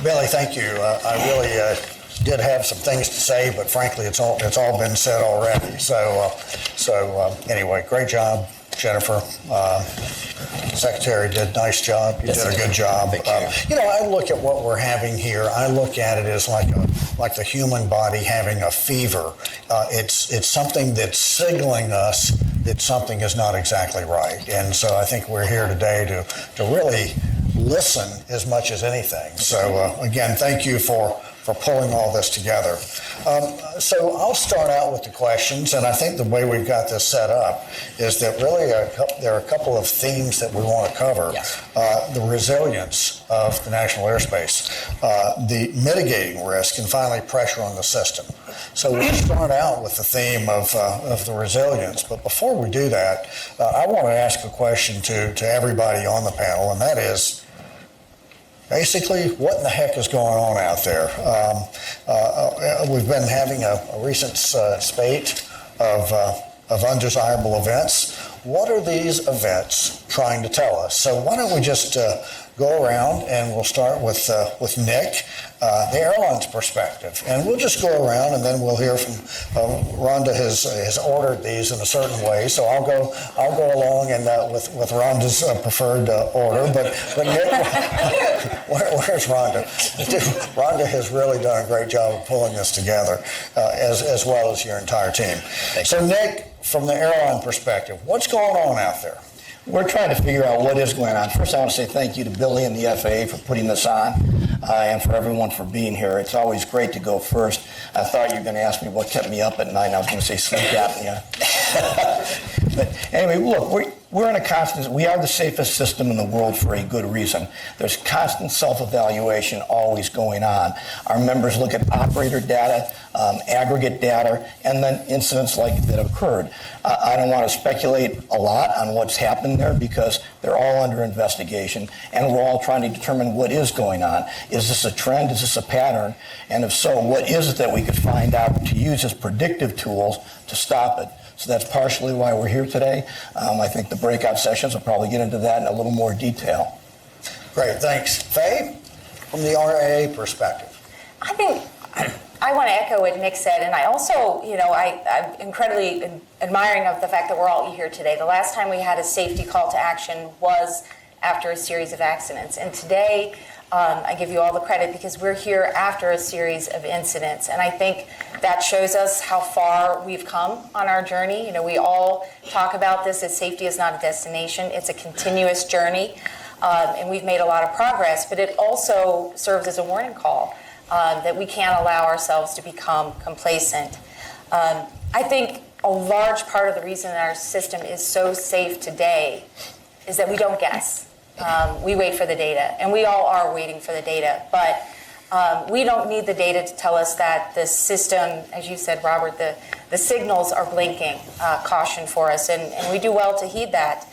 Billy, thank you. I really did have some things to say, but frankly, it's all been said already. So anyway, great job, Jennifer. Secretary did a nice job. You did a good job. I look at what we're having here. I look at it as like the human body having a fever. It's something that's signaling us that something is not exactly right. And so I think we're here today to really listen as much as anything. So again, thank you for pulling all this together. So I'll start out with the questions, and I think the way we've got this set up is that really there are a couple of themes that we want to cover. Yes. The resilience of the national airspace, the mitigating risk, and finally pressure on the system. So we'll start out with the theme of the resilience. But before we do that, I want to ask a question to everybody on the panel, and that is, basically, what in the heck is going on out there? We've been having a recent spate of undesirable events. What are these events trying to tell us? So why don't we just go around, and we'll start with Nick, the airline's perspective, and we'll just go around, and then we'll hear from Rhonda has ordered these in a certain way. So I'll go along and with Rhonda's preferred order. But Nick, where's Rhonda? Rhonda has really done a great job of pulling this together, as well as your entire team. So Nick, from the airline perspective, what's going on out there? We're trying to figure out what is going on. First, I want to say thank you to Billy and the FAA for putting this on, and for everyone for being here. It's always great to go first. I thought you were going to ask me what kept me up at night, and I was going to say sleep apnea. But anyway, look, we're in a constant, we are the safest system in the world for a good reason. There's constant self-evaluation always going on. Our members look at operator data, aggregate data, and then incidents like that have occurred. I don't want to speculate a lot on what's happened there because they're all under investigation, and we're all trying to determine what is going on. Is this a trend? Is this a pattern? And if so, what is it that we could find out to use as predictive tools to stop it? So that's partially why we're here today. I think the breakout sessions will probably get into that in a little more detail. Great, thanks. Faye, from the RAA perspective. I think I want to echo what Nick said, and I also, I'm incredibly admiring of the fact that we're all here today. The last time we had a safety call to action was after a series of accidents, and today I give you all the credit because we're here after a series of incidents, and I think that shows us how far we've come on our journey. We all talk about this as safety is not a destination, it's a continuous journey, and we've made a lot of progress, but it also serves as a warning call that we can't allow ourselves to become complacent. I think a large part of the reason that our system is so safe today is that we don't guess. We wait for the data, and we all are waiting for the data, but we don't need the data to tell us that the system, as you said, Robert, the signals are blinking caution for us, and we do well to heed that.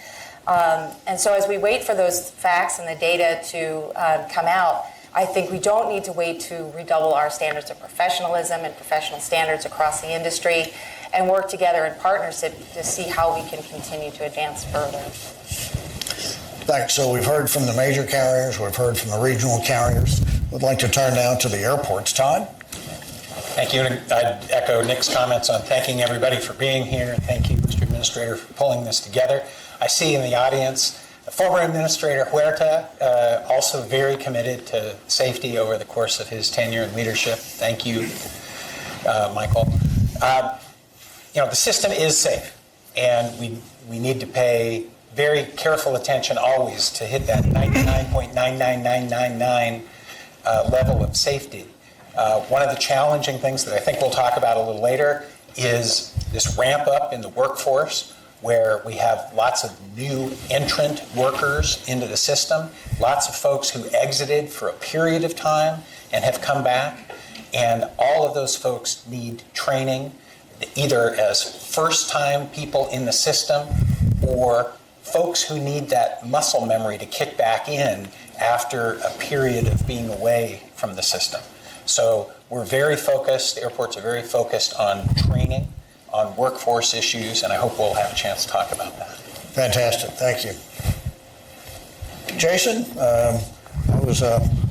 And so as we wait for those facts and the data to come out, I think we don't need to wait to redouble our standards of professionalism and professional standards across the industry and work together in partnership to see how we can continue to advance further. Thanks. So we've heard from the major carriers, we've heard from the regional carriers. We'd like to turn now to the airports. Todd? Thank you. I'd echo Nick's comments on thanking everybody for being here. Thank you, Mr. Administrator, for pulling this together. I see in the audience former Administrator Huerta, also very committed to safety over the course of his tenure and leadership. Thank you, Michael. The system is safe, and we need to pay very careful attention always to hit that 99.99999 level of safety. One of the challenging things that I think we'll talk about a little later is this ramp up in the workforce, where we have lots of new entrant workers into the system, lots of folks who exited for a period of time and have come back, and all of those folks need training, either as first-time people in the system or folks who need that muscle memory to kick back in after a period of being away from the system. So we're very focused, the airports are very focused on training, on workforce issues, and I hope we'll have a chance to talk about that. Fantastic, thank you. Jason, I was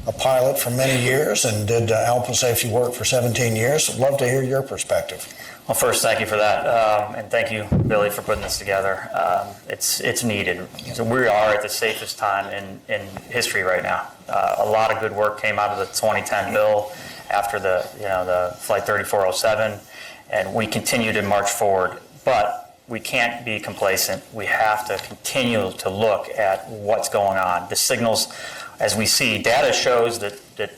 a pilot for many years and did Alpha safety work for 17 years. I'd love to hear your perspective. Well, first, thank you for that, and thank you, Billy, for putting this together. It's needed. So we are at the safest time in history right now. A lot of good work came out of the 2010 bill after the Flight 3407, and we continue to march forward. But we can't be complacent. We have to continue to look at what's going on. The signals, as we see, data shows that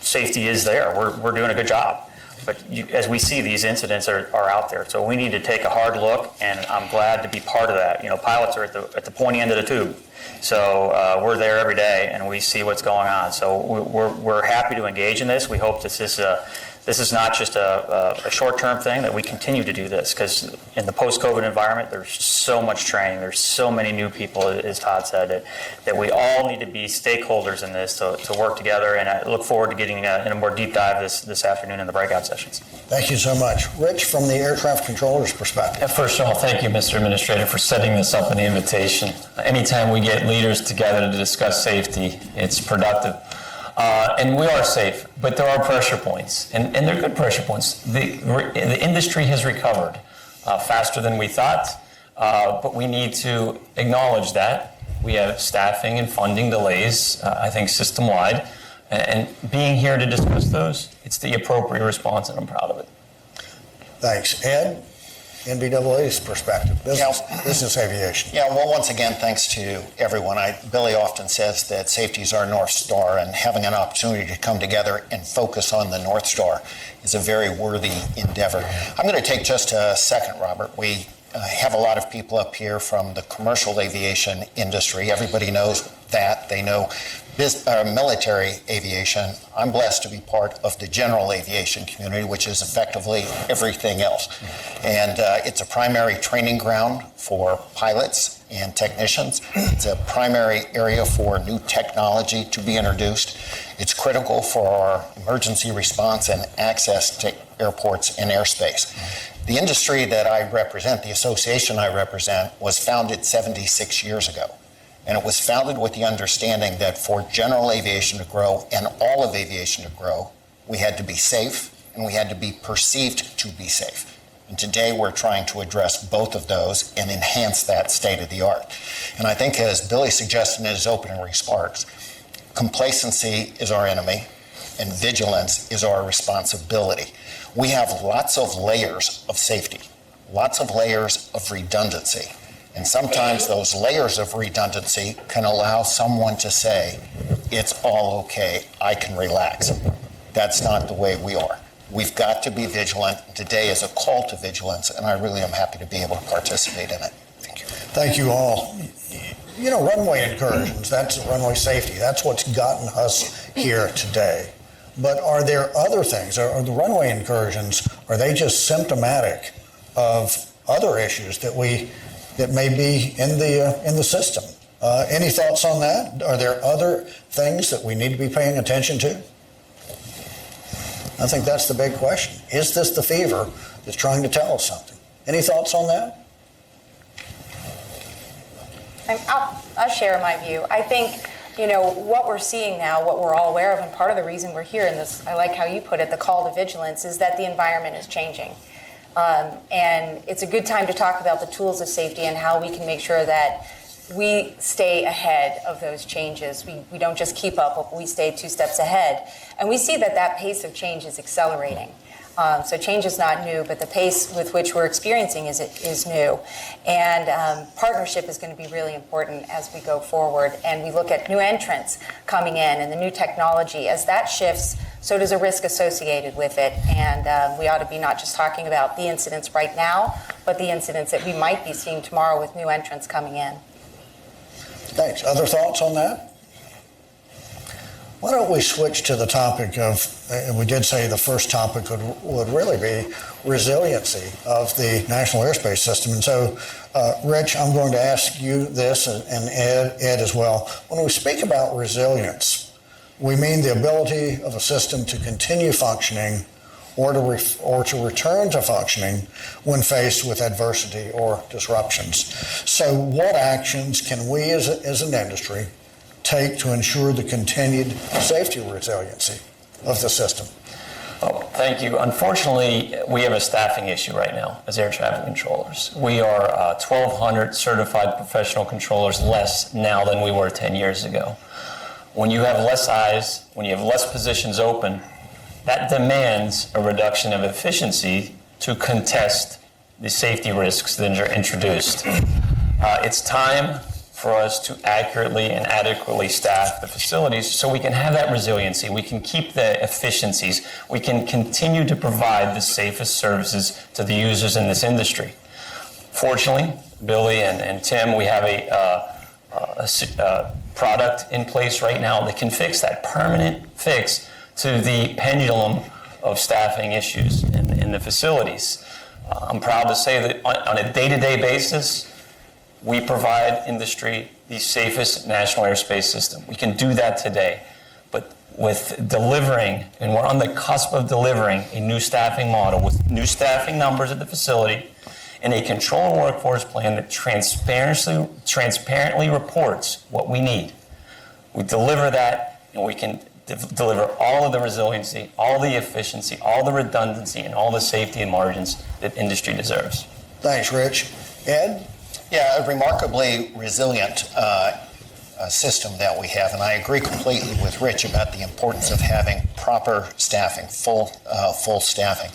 safety is there. We're doing a good job. But as we see, these incidents are out there. So we need to take a hard look, and I'm glad to be part of that. Pilots are at the pointy end of the tube. So we're there every day, and we see what's going on. So we're happy to engage in this. We hope this is not just a short-term thing, that we continue to do this, because in the post-COVID environment, there's so much training. There's so many new people, as Todd said, that we all need to be stakeholders in this to work together. And I look forward to getting in a more deep dive this afternoon in the breakout sessions. Thank you so much. Rich, from the air traffic controller's perspective. First of all, thank you, Mr. Administrator, for setting this up in the invitation. Anytime we get leaders together to discuss safety, it's productive. And we are safe, but there are pressure points, and they're good pressure points. The industry has recovered faster than we thought, but we need to acknowledge that. We have staffing and funding delays, I think, system-wide, and being here to discuss those, it's the appropriate response, and I'm proud of it. Thanks. Ed, NBAA's perspective, business aviation. Yeah, well, once again, thanks to everyone. Billy often says that safety is our North Star, and having an opportunity to come together and focus on the North Star is a very worthy endeavor. I'm going to take just a second, Robert. We have a lot of people up here from the commercial aviation industry. Everybody knows that. They know military aviation. I'm blessed to be part of the general aviation community, which is effectively everything else. And it's a primary training ground for pilots and technicians. It's a primary area for new technology to be introduced. It's critical for our emergency response and access to airports and airspace. The industry that I represent, the association I represent, was founded 76 years ago. And it was founded with the understanding that for general aviation to grow and all of aviation to grow, we had to be safe and we had to be perceived to be safe. And today we're trying to address both of those and enhance that state of the art. And I think, as Billy suggested in his opening remarks, complacency is our enemy and vigilance is our responsibility. We have lots of layers of safety, lots of layers of redundancy. And sometimes those layers of redundancy can allow someone to say, it's all okay, I can relax. That's not the way we are. We've got to be vigilant. Today is a call to vigilance, and I really am happy to be able to participate in it. Thank you. Thank you all. Runway incursions, that's runway safety. That's what's gotten us here today. But are there other things? Are the runway incursions, are they just symptomatic of other issues that may be in the system? Any thoughts on that? Are there other things that we need to be paying attention to? I think that's the big question. Is this the fever that's trying to tell us something? Any thoughts on that? I'll share my view. I think, what we're seeing now, what we're all aware of, and part of the reason we're here in this, I like how you put it, the call to vigilance, is that the environment is changing. And it's a good time to talk about the tools of safety and how we can make sure that we stay ahead of those changes. We don't just keep up, but we stay 2 steps ahead. And we see that pace of change is accelerating. So change is not new, but the pace with which we're experiencing is new. And partnership is going to be really important as we go forward. And we look at new entrants coming in and the new technology. As that shifts, so does a risk associated with it. And we ought to be not just talking about the incidents right now, but the incidents that we might be seeing tomorrow with new entrants coming in. Thanks. Other thoughts on that? Why don't we switch to the topic of, we did say the first topic would really be resiliency of the National Airspace System. And so, Rich, I'm going to ask you this, and Ed as well. When we speak about resilience, we mean the ability of a system to continue functioning or to return to functioning when faced with adversity or disruptions. So what actions can we as an industry take to ensure the continued safety and resiliency of the system? Oh, thank you. Unfortunately, we have a staffing issue right now as air traffic controllers. We are 1,200 certified professional controllers less now than we were 10 years ago. When you have less eyes, when you have less positions open, that demands a reduction of efficiency to contest the safety risks that are introduced. It's time for us to accurately and adequately staff the facilities so we can have that resiliency, we can keep the efficiencies, we can continue to provide the safest services to the users in this industry. Fortunately, Billy and Tim, we have a product in place right now that can fix that, permanent fix to the pendulum of staffing issues in the facilities. I'm proud to say that on a day-to-day basis, we provide industry the safest national airspace system. We can do that today. But with delivering, and we're on the cusp of delivering a new staffing model with new staffing numbers at the facility and a control and workforce plan that transparently reports what we need. We deliver that, and we can deliver all of the resiliency, all the efficiency, all the redundancy, and all the safety and margins that industry deserves. Thanks, Rich. Ed? Yeah, a remarkably resilient system that we have, and I agree completely with Rich about the importance of having proper staffing, full staffing.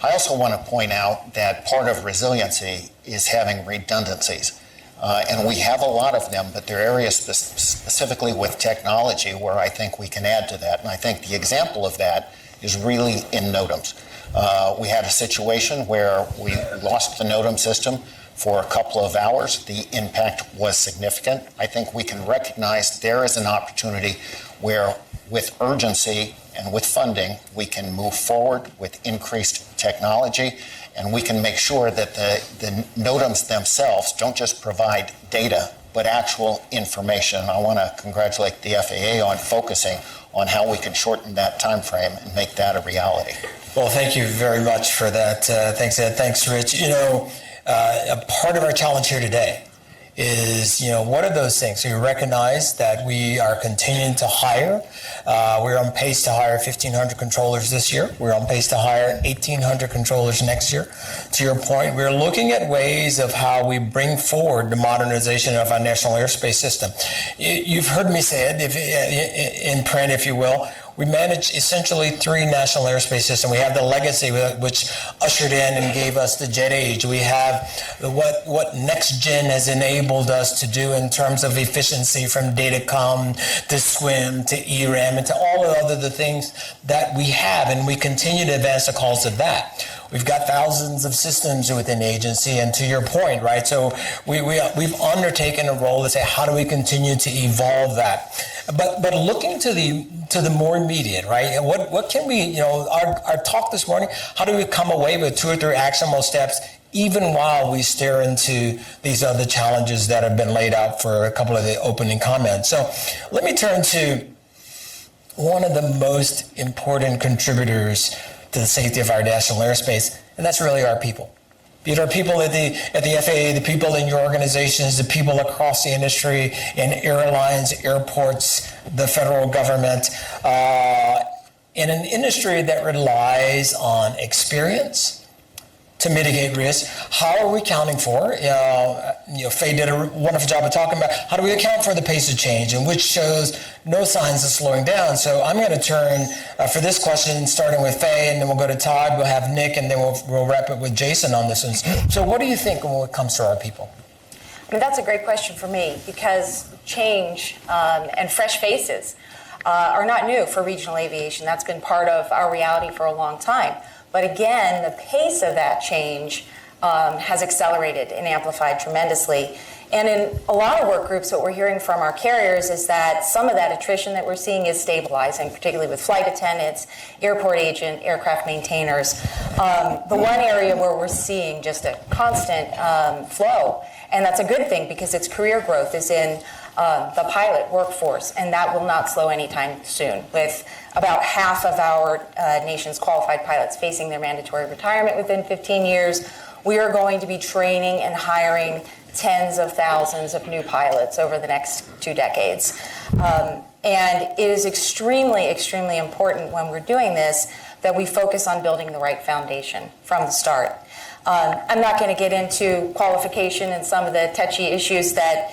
I also want to point out that part of resiliency is having redundancies. And we have a lot of them, but there are areas specifically with technology where I think we can add to that. And I think the example of that is really in NOTAMs. We had a situation where we lost the NOTAM system for a couple of hours. The impact was significant. I think we can recognize there is an opportunity where, with urgency and with funding, we can move forward with increased technology, and we can make sure that the NOTAMs themselves don't just provide data, but actual information. I want to congratulate the FAA on focusing on how we can shorten that time frame and make that a reality. Well, thank you very much for that. Thanks, Ed. Thanks, Rich. A part of our challenge here today is, what are those things? So you recognize that we are continuing to hire. We're on pace to hire 1,500 controllers this year. We're on pace to hire 1,800 controllers next year. To your point, we're looking at ways of how we bring forward the modernization of our national airspace system. You've heard me say it in print, if you will. We manage essentially 3 national airspace systems. We have the legacy, which ushered in and gave us the jet age. We have what next gen has enabled us to do in terms of efficiency, from datacom to SWIM to ERAM and to all of the things that we have, and we continue to advance the calls of that. We've got thousands of systems within the agency, and to your point, right? So we've undertaken a role to say, how do we continue to evolve that? But looking to the more immediate, right? What can we, our talk this morning, how do we come away with 2 or 3 actionable steps, even while we stare into these other challenges that have been laid out for a couple of the opening comments? So let me turn to one of the most important contributors to the safety of our national airspace, and that's really our people. Be it our people at the FAA, the people in your organizations, the people across the industry, in airlines, airports, the federal government, in an industry that relies on experience to mitigate risk. How are we accounting for? Faye did a wonderful job of talking about how do we account for the pace of change, and which shows no signs of slowing down. So I'm going to turn for this question, starting with Faye, and then we'll go to Todd. We'll have Nick, and then we'll wrap it with Jason on this one. So what do you think when it comes to our people? That's a great question for me, because change and fresh faces are not new for regional aviation. That's been part of our reality for a long time. But again, the pace of that change has accelerated and amplified tremendously. And in a lot of work groups, what we're hearing from our carriers is that some of that attrition that we're seeing is stabilizing, particularly with flight attendants, airport agent, aircraft maintainers. The one area where we're seeing just a constant flow, and that's a good thing because it's career growth, is in the pilot workforce, and that will not slow anytime soon, with about half of our nation's qualified pilots facing their mandatory retirement within 15 years. We are going to be training and hiring tens of thousands of new pilots over the next 2 decades. And it is extremely, extremely important when we're doing this that we focus on building the right foundation from the start. I'm not going to get into qualification and some of the touchy issues that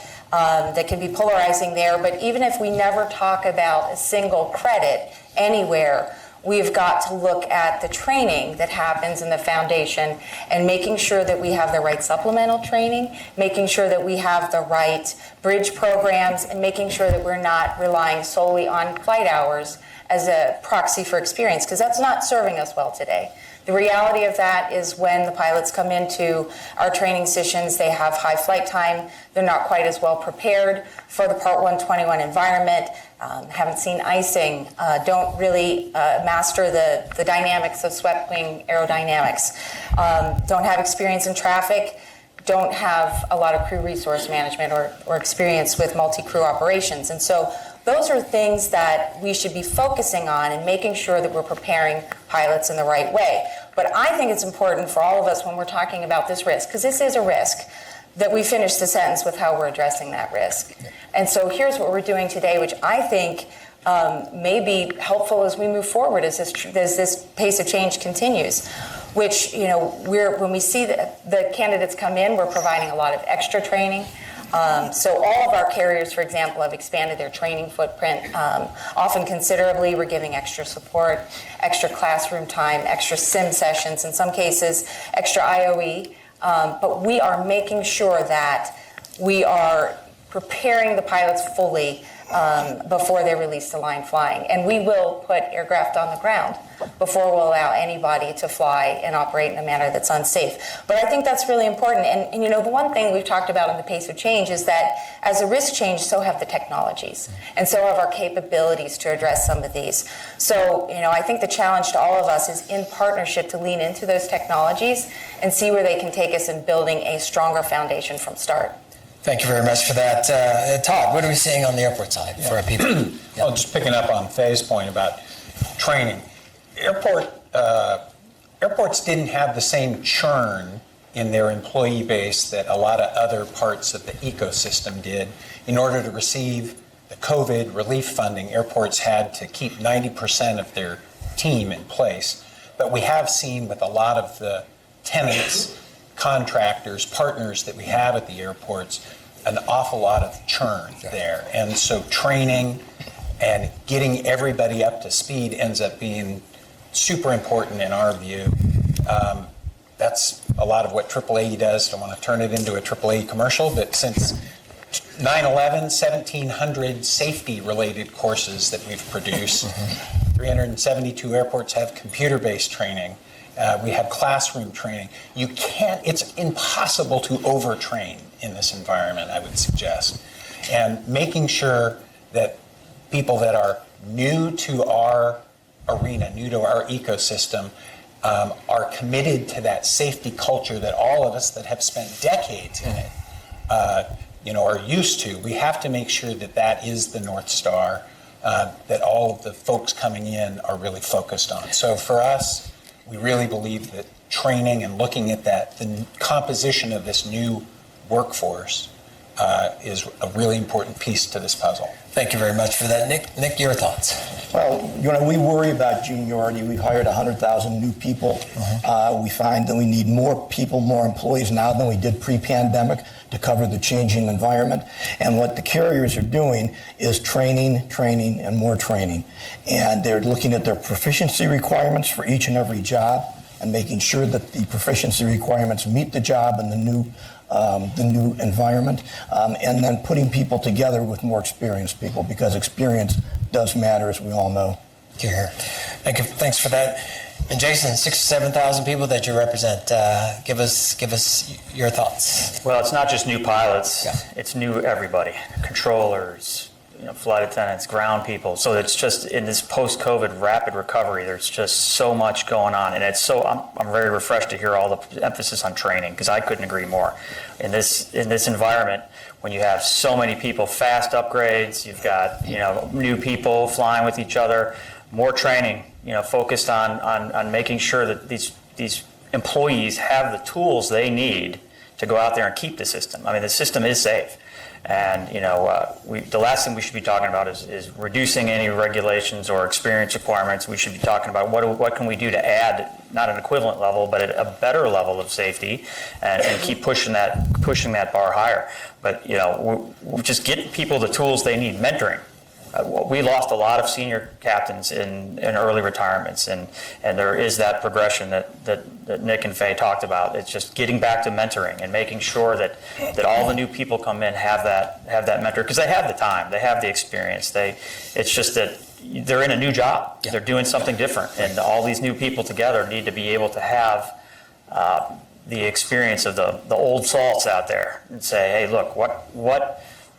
can be polarizing there, but even if we never talk about a single credit anywhere, we've got to look at the training that happens in the foundation and making sure that we have the right supplemental training, making sure that we have the right bridge programs, and making sure that we're not relying solely on flight hours as a proxy for experience, because that's not serving us well today. The reality of that is when the pilots come into our training sessions, they have high flight time, they're not quite as well prepared for the Part 121 environment, haven't seen icing, don't really master the dynamics of swept wing aerodynamics, don't have experience in traffic, don't have a lot of crew resource management or experience with multi-crew operations. And so those are things that we should be focusing on and making sure that we're preparing pilots in the right way. But I think it's important for all of us when we're talking about this risk, because this is a risk, that we finish the sentence with how we're addressing that risk. And so here's what we're doing today, which I think may be helpful as we move forward as this pace of change continues. Which, when we see the candidates come in, we're providing a lot of extra training. So all of our carriers, for example, have expanded their training footprint, often considerably. We're giving extra support, extra classroom time, extra sim sessions, in some cases, extra IOE. But we are making sure that we are preparing the pilots fully before they're released to line flying. And we will put aircraft on the ground before we'll allow anybody to fly and operate in a manner that's unsafe. But I think that's really important. And the one thing we've talked about in the pace of change is that as the risks change, so have the technologies. And so have our capabilities to address some of these. So, I think the challenge to all of us is in partnership to lean into those technologies and see where they can take us in building a stronger foundation from start. Thank you very much for that. Todd, what are we seeing on the airport side for our people? Well, just picking up on Faye's point about training. Airports didn't have the same churn in their employee base that a lot of other parts of the ecosystem did. In order to receive the COVID relief funding, airports had to keep 90% of their team in place. But we have seen with a lot of the tenants, contractors, partners that we have at the airports, an awful lot of churn there. And so training and getting everybody up to speed ends up being super important in our view. That's a lot of what AAA does. I don't want to turn it into a AAA commercial, but since 9/11, 1,700 safety-related courses that we've produced. 372 airports have computer-based training. We have classroom training. It's impossible to overtrain in this environment, I would suggest. And making sure that people that are new to our arena, new to our ecosystem, are committed to that safety culture that all of us that have spent decades in it, are used to. We have to make sure that that is the North Star, that all of the folks coming in are really focused on. So for us, we really believe that training and looking at the composition of this new workforce is a really important piece to this puzzle. Thank you very much for that. Nick, your thoughts? Well, we worry about juniority. We've hired 100,000 new people. We find that we need more people, more employees now than we did pre-pandemic to cover the changing environment. And what the carriers are doing is training, and more training. And they're looking at their proficiency requirements for each and every job and making sure that the proficiency requirements meet the job and the new environment, and then putting people together with more experienced people, because experience does matter, as we all know. Here. Thank you. Thanks for that. And Jason, 6,000 to 7,000 people that you represent. Give us your thoughts. Well, it's not just new pilots. Yeah. It's new everybody. Controllers, flight attendants, ground people. So it's just in this post-COVID rapid recovery, there's just so much going on. And I'm very refreshed to hear all the emphasis on training, because I couldn't agree more. In this environment, when you have so many people, fast upgrades, you've got, new people flying with each other, more training, focused on making sure that these employees have the tools they need to go out there and keep the system. I mean, the system is safe. And the last thing we should be talking about is reducing any regulations or experience requirements. We should be talking about what can we do to add, not an equivalent level, but a better level of safety, and keep pushing that bar higher. But we just get people the tools they need. Mentoring. We lost a lot of senior captains in early retirements, and there is that progression that Nick and Faye talked about. It's just getting back to mentoring and making sure that all the new people come in have that mentor, because they have the time, they have the experience. It's just that they're in a new job, they're doing something different, and all these new people together need to be able to have the experience of the old salts out there and say, hey, look, what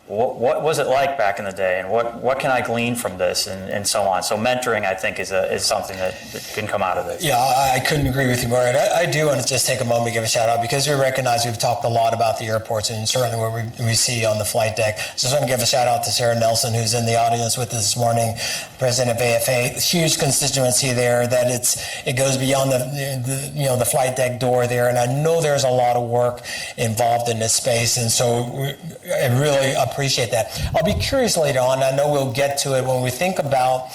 was it like back in the day, and what can I glean from this, and so on. So mentoring, I think, is something that can come out of this. Yeah, I couldn't agree with you more. And I do want to just take a moment to give a shout out, because we recognize we've talked a lot about the airports and certainly what we see on the flight deck. Just want to give a shout out to Sarah Nelson, who's in the audience with us this morning, president of AFA. Huge constituency there, that it goes beyond the flight deck door there. And I know there's a lot of work involved in this space, and so I really appreciate that. I'll be curious later on, I know we'll get to it, when we think about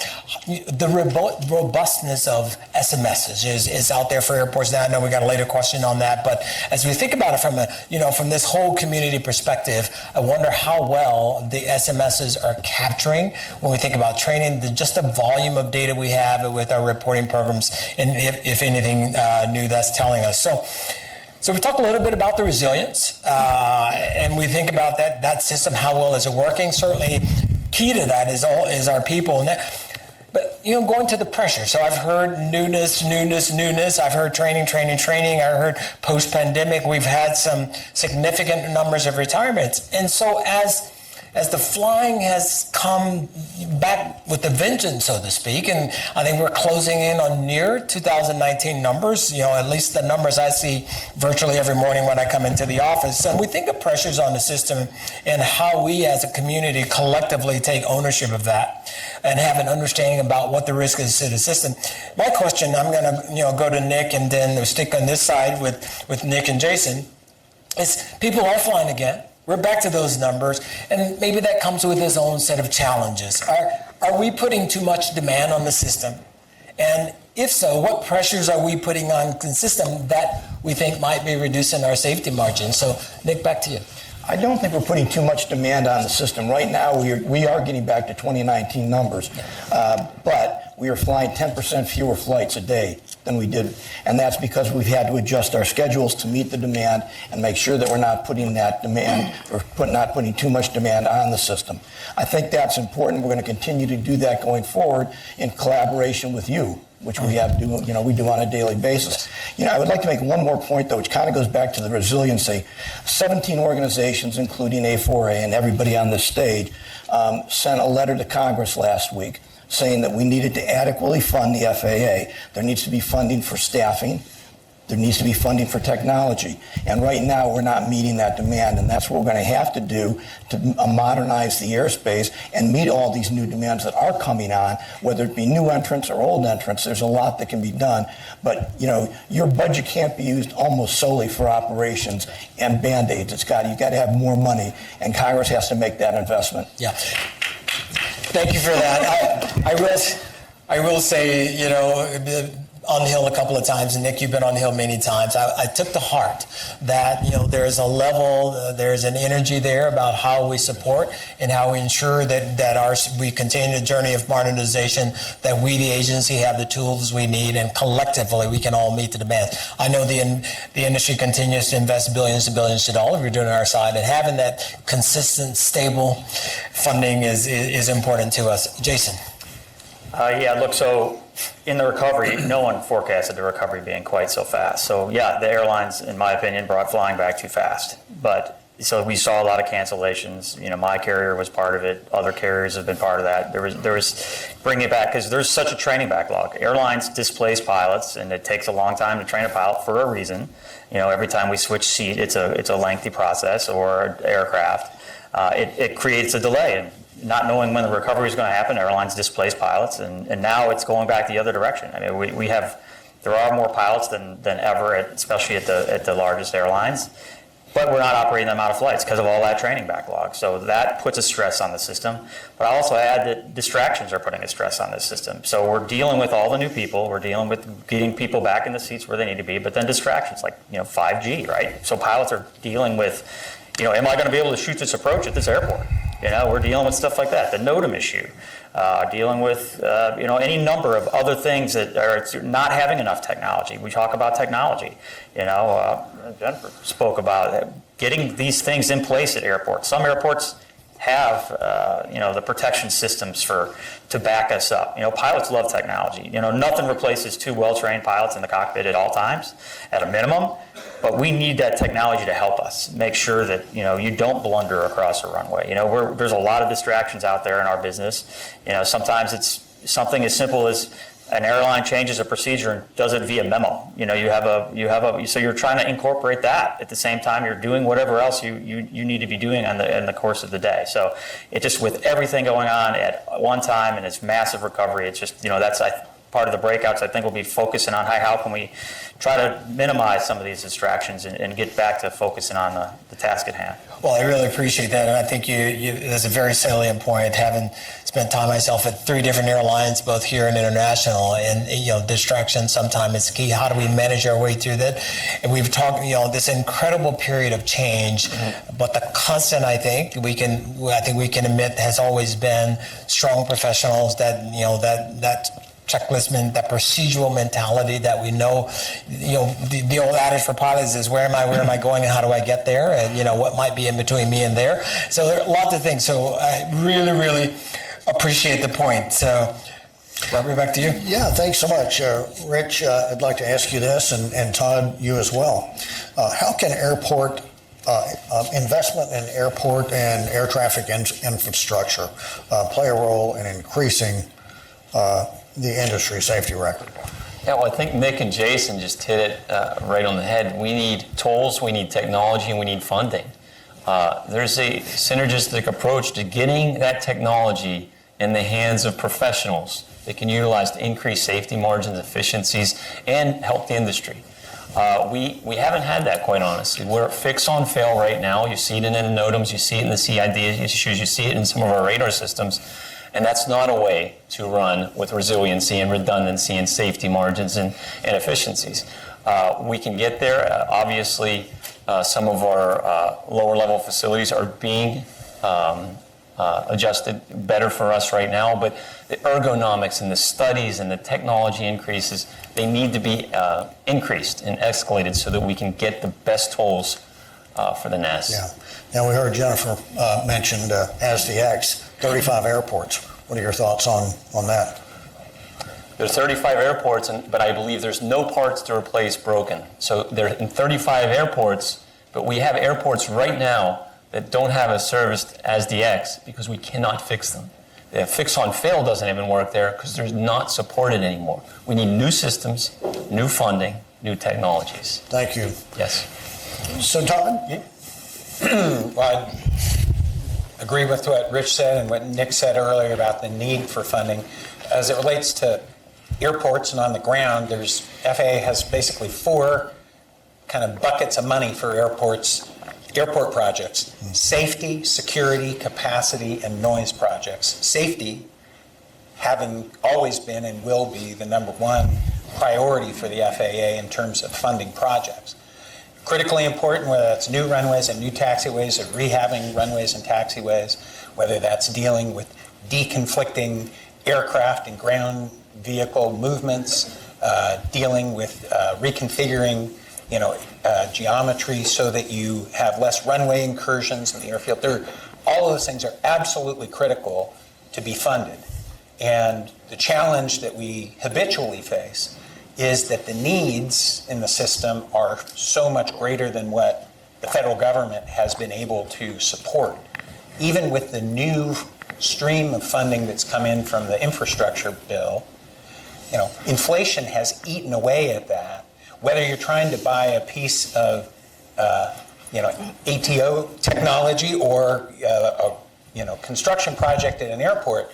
the robustness of SMSs is out there for airports now. I know we got a later question on that, but as we think about it from this whole community perspective, I wonder how well the SMSs are capturing when we think about training, just the volume of data we have with our reporting programs, and if anything new that's telling us. So we talk a little bit about the resilience, and we think about that system. How well is it working? Certainly, key to that is our people. But going to the pressure. So I've heard newness. I've heard training. I heard post-pandemic, we've had some significant numbers of retirements. And so as the flying has come back with a vengeance, so to speak, and I think we're closing in on near 2019 numbers, at least the numbers I see virtually every morning when I come into the office. So we think of pressures on the system and how we as a community collectively take ownership of that and have an understanding about what the risk is to the system. My question, I'm going to go to Nick, and then we'll stick on this side with Nick and Jason, is people are flying again. We're back to those numbers, and maybe that comes with its own set of challenges. Are we putting too much demand on the system? And if so, what pressures are we putting on the system that we think might be reducing our safety margin? So, Nick, back to you. I don't think we're putting too much demand on the system. Right now, we are getting back to 2019 numbers, but we are flying 10% fewer flights a day than we did, and that's because we've had to adjust our schedules to meet the demand and make sure that we're not putting that demand or not putting too much demand on the system. I think that's important. We're going to continue to do that going forward in collaboration with you, which we do on a daily basis. I would like to make one more point, though, which kind of goes back to the resiliency. 17 organizations, including A4A and everybody on this stage, sent a letter to Congress last week saying that we needed to adequately fund the FAA. There needs to be funding for staffing. There needs to be funding for technology. And right now, we're not meeting that demand, and that's what we're going to have to do to modernize the airspace and meet all these new demands that are coming on, whether it be new entrants or old entrants. There's a lot that can be done. But, your budget can't be used almost solely for operations and Band-Aids. You've got to have more money, and Congress has to make that investment. Yeah. Thank you for that. I will say, on the Hill a couple of times, and Nick, you've been on the Hill many times. I took to heart that there's a level, there's an energy there about how we support and how we ensure that we continue the journey of modernization, that we, the agency, have the tools we need, and collectively we can all meet the demands. I know the industry continues to invest billions and billions of dollars. We're doing our side, and having that consistent, stable funding is important to us. Jason. So in the recovery, no one forecasted the recovery being quite so fast. So the airlines, in my opinion, brought flying back too fast. But so we saw a lot of cancellations. My carrier was part of it. Other carriers have been part of that. There was bringing it back because there's such a training backlog. Airlines displace pilots, and it takes a long time to train a pilot for a reason. Every time we switch seat, it's a lengthy process, or aircraft. It creates a delay. And not knowing when the recovery is going to happen, airlines displace pilots, and now it's going back the other direction. I mean, there are more pilots than ever, especially at the largest airlines. but we're not operating them out of flights because of all that training backlog. So that puts a stress on the system. But I also add that distractions are putting a stress on this system. So we're dealing with all the new people. We're dealing with getting people back in the seats where they need to be. But then distractions like 5G, right? So pilots are dealing with, am I going to be able to shoot this approach at this airport? We're dealing with stuff like that. The NOTAM issue. Dealing with any number of other things that are not having enough technology. We talk about technology. Jennifer spoke about getting these things in place at airports. Some airports have the protection systems to back us up. Pilots love technology. Nothing replaces two well-trained pilots in the cockpit at all times, at a minimum. But we need that technology to help us make sure that you don't blunder across a runway. There's a lot of distractions out there in our business. Sometimes it's something as simple as an airline changes a procedure and does it via memo. So you're trying to incorporate that at the same time you're doing whatever else you need to be doing in the course of the day. So it just, with everything going on at one time and its massive recovery, it's just that's part of the breakouts. I think we'll be focusing on how can we try to minimize some of these distractions and get back to focusing on the task at hand. Well, I really appreciate that, and I think that's a very salient point. Having spent time myself at 3 different airlines, both here and international, and distraction sometimes is key. How do we manage our way through that? And we've talked, this incredible period of change, but the constant, I think we can admit, has always been strong professionals. That checklist, that procedural mentality that we know, the old adage for pilots is where am I going and how do I get there, and what might be in between me and there. So there are lots of things. So I really, really appreciate the point. So Robert, back to you. Yeah, thanks so much. Rich, I'd like to ask you this, and Todd, you as well. How can airport investment in airport and air traffic infrastructure play a role in increasing the industry safety record? Yeah, well, I think Nick and Jason just hit it right on the head. We need tools, we need technology, and we need funding. There's a synergistic approach to getting that technology in the hands of professionals that can utilize to increase safety margins, efficiencies, and help the industry. We haven't had that, quite honestly. We're fix on fail right now. You see it in the NOTAMs, you see it in the CID issues, you see it in some of our radar systems. And that's not a way to run with resiliency and redundancy and safety margins and efficiencies. We can get there. Obviously, some of our lower level facilities are being adjusted better for us right now, but the ergonomics and the studies and the technology increases, they need to be increased and escalated so that we can get the best tools for the NAS. Yeah. Now, we heard Jennifer mentioned ASDX, 35 airports. What are your thoughts on that? There's 35 airports, but I believe there's no parts to replace broken. So they're in 35 airports, but we have airports right now that don't have a serviced ASDX because we cannot fix them. The fix on fail doesn't even work there because they're not supported anymore. We need new systems, new funding, new technologies. Thank you. Yes. So, Todd? Well, I agree with what Rich said and what Nick said earlier about the need for funding. As it relates to airports and on the ground, FAA has basically 4 kind of buckets of money for airport projects: safety, security, capacity, and noise projects. Safety, having always been and will be the number 1 priority for the FAA in terms of funding projects. Critically important, whether that's new runways and new taxiways or rehabbing runways and taxiways, whether that's dealing with deconflicting aircraft and ground vehicle movements, dealing with reconfiguring geometry so that you have less runway incursions in the airfield. All of those things are absolutely critical to be funded. And the challenge that we habitually face is that the needs in the system are so much greater than what the federal government has been able to support. Even with the new stream of funding that's come in from the infrastructure bill, inflation has eaten away at that. Whether you're trying to buy a piece of ATO technology or a construction project at an airport,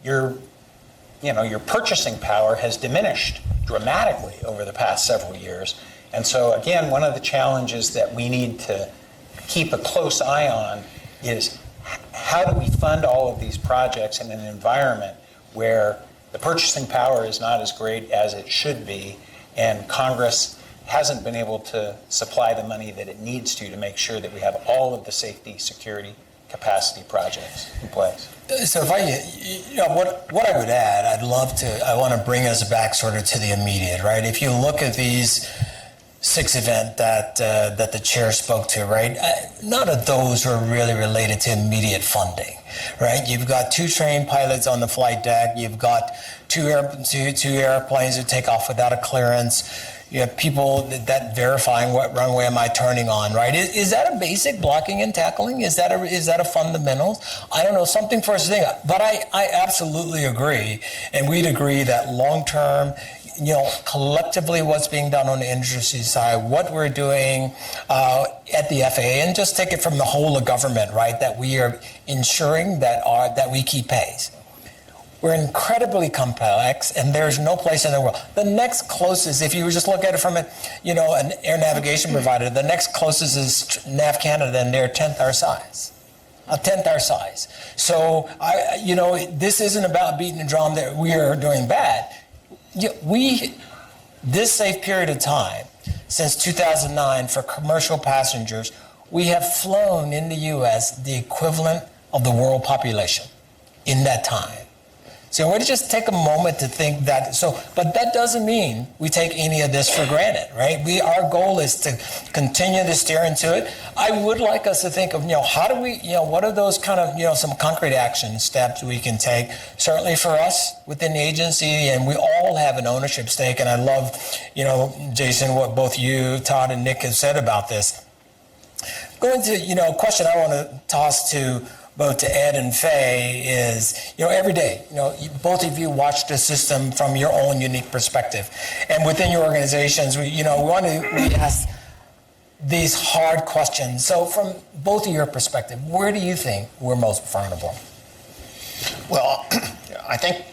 your purchasing power has diminished dramatically over the past several years. And so again, one of the challenges that we need to keep a close eye on is how do we fund all of these projects in an environment where the purchasing power is not as great as it should be, and Congress hasn't been able to supply the money that it needs to make sure that we have all of the safety, security, capacity projects in place. So if what I would add, I want to bring us back sort of to the immediate, right? If you look at these 6 events that the chair spoke to, right? None of those are really related to immediate funding, right? You've got 2 trained pilots on the flight deck. You've got two airplanes that take off without a clearance. You have people that verifying what runway am I turning on, right? Is that a basic blocking and tackling? Is that a fundamental? I don't know, something for us to think about. But I absolutely agree, and we'd agree that long term, collectively what's being done on the industry side, what we're doing at the FAA, and just take it from the whole of government, right? That we are ensuring that we keep pace. We're incredibly complex, and there's no place in the world. The next closest, if you just look at it from an air navigation provider, the next closest is Nav Canada, and they're a tenth our size. So, this isn't about beating the drum that we are doing bad. This safe period of time, since 2009, for commercial passengers, we have flown in the U.S. the equivalent of the world population in that time. So I want to just take a moment to think that. But that doesn't mean we take any of this for granted, right? Our goal is to continue to steer into it. I would like us to think of, how do we, what are those kind of, some concrete action steps we can take, certainly for us within the agency, and we all have an ownership stake. And I love, Jason, what both you, Todd, and Nick have said about this. Going to, a question I want to toss to both to Ed and Faye is, every day, both of you watch the system from your own unique perspective. And within your organizations, we ask these hard questions. So from both of your perspective, where do you think we're most vulnerable? Well, I think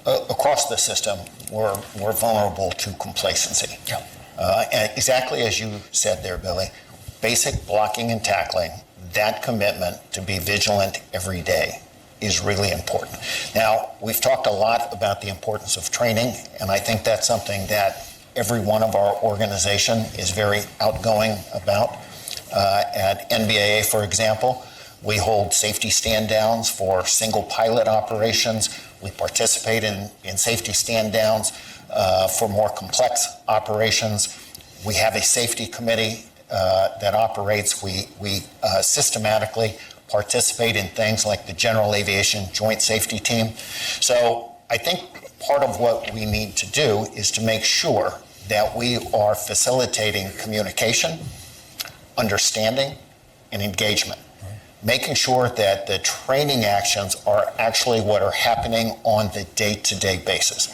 across the system, we're vulnerable to complacency. Yeah. And exactly as you said there, Billy, basic blocking and tackling, that commitment to be vigilant every day is really important. Now, we've talked a lot about the importance of training, and I think that's something that every one of our organization is very outgoing about. At NBAA, for example, we hold safety stand-downs for single pilot operations. We participate in safety stand-downs for more complex operations. We have a safety committee that operates. We systematically participate in things like the General Aviation Joint Safety Team. So I think part of what we need to do is to make sure that we are facilitating communication, understanding, and engagement. Making sure that the training actions are actually what are happening on the day-to-day basis.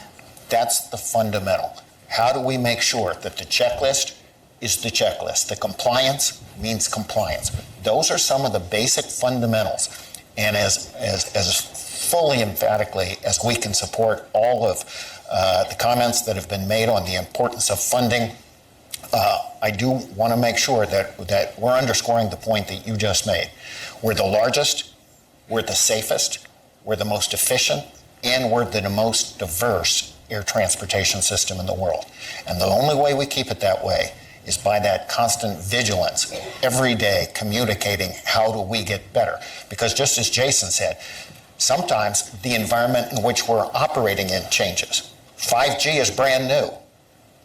That's the fundamental. How do we make sure that the checklist is the checklist? The compliance means compliance. Those are some of the basic fundamentals. And as fully emphatically as we can support all of the comments that have been made on the importance of funding, I do want to make sure that we're underscoring the point that you just made. We're the largest, we're the safest, we're the most efficient, and we're the most diverse air transportation system in the world. And the only way we keep it that way is by that constant vigilance, every day communicating how do we get better. Because just as Jason said, sometimes the environment in which we're operating in changes. 5G is brand new.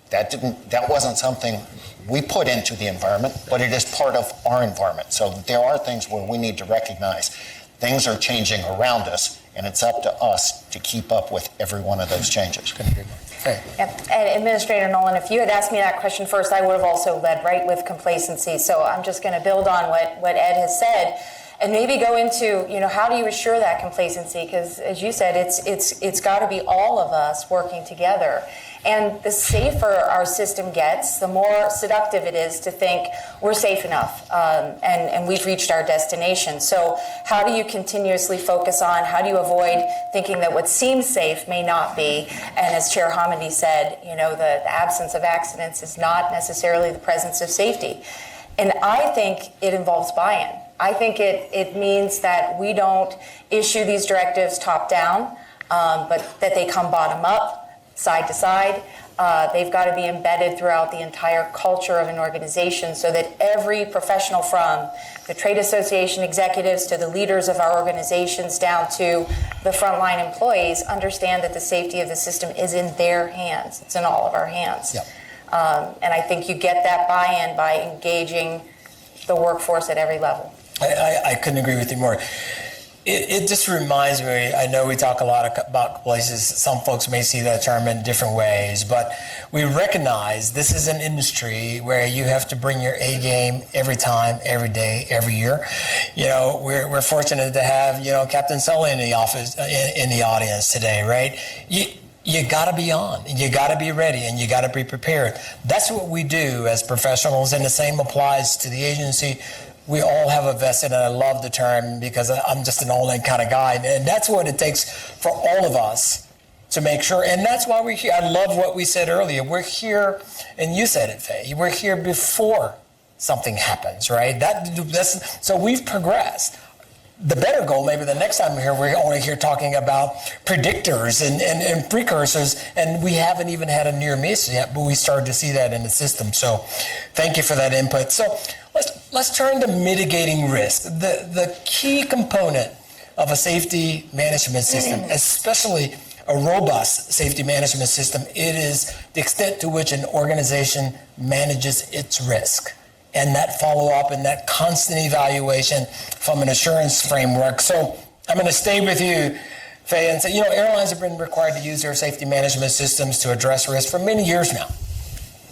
That wasn't something we put into the environment, but it is part of our environment. So there are things where we need to recognize things are changing around us, and it's up to us to keep up with every one of those changes. Yep. And Administrator Nolan, if you had asked me that question first, I would have also led right with complacency. So I'm just going to build on what Ed has said, and maybe go into, how do you assure that complacency? Because as you said, it's got to be all of us working together. And the safer our system gets, the more seductive it is to think we're safe enough and we've reached our destination. So how do you continuously focus on, how do you avoid thinking that what seems safe may not be? And as Chair Hamady said, the absence of accidents is not necessarily the presence of safety. And I think it involves buy-in. I think it means that we don't issue these directives top down, but that they come bottom up, side to side. They've got to be embedded throughout the entire culture of an organization so that every professional, from the trade association executives to the leaders of our organizations down to the frontline employees, understand that the safety of the system is in their hands. It's in all of our hands. Yep. And I think you get that buy-in by engaging the workforce at every level. I couldn't agree with you more. It just reminds me, I know we talk a lot about places, some folks may see that term in different ways, but we recognize this is an industry where you have to bring your A game every time, every day, every year. You know, we're fortunate to have, you know, Captain Sully in the office, in the audience today, right? You got to be on, and you got to be ready, and you got to be prepared. That's what we do as professionals, and the same applies to the agency. We all have a vested, and I love the term because I'm just an all-in kind of guy, and that's what it takes for all of us to make sure, and that's why we're here. I love what we said earlier. We're here, and you said it, Faye, we're here before something happens, right? So we've progressed. The better goal, maybe the next time we're here, we're only here talking about predictors and precursors, and we haven't even had a near miss yet, but we started to see that in the system. So thank you for that input. So let's turn to mitigating risk. The key component of a safety management system, especially a robust safety management system, it is the extent to which an organization manages its risk. And that follow-up and that constant evaluation from an assurance framework. So I'm going to stay with you, Faye, and say, you know, airlines have been required to use their safety management systems to address risk for many years now.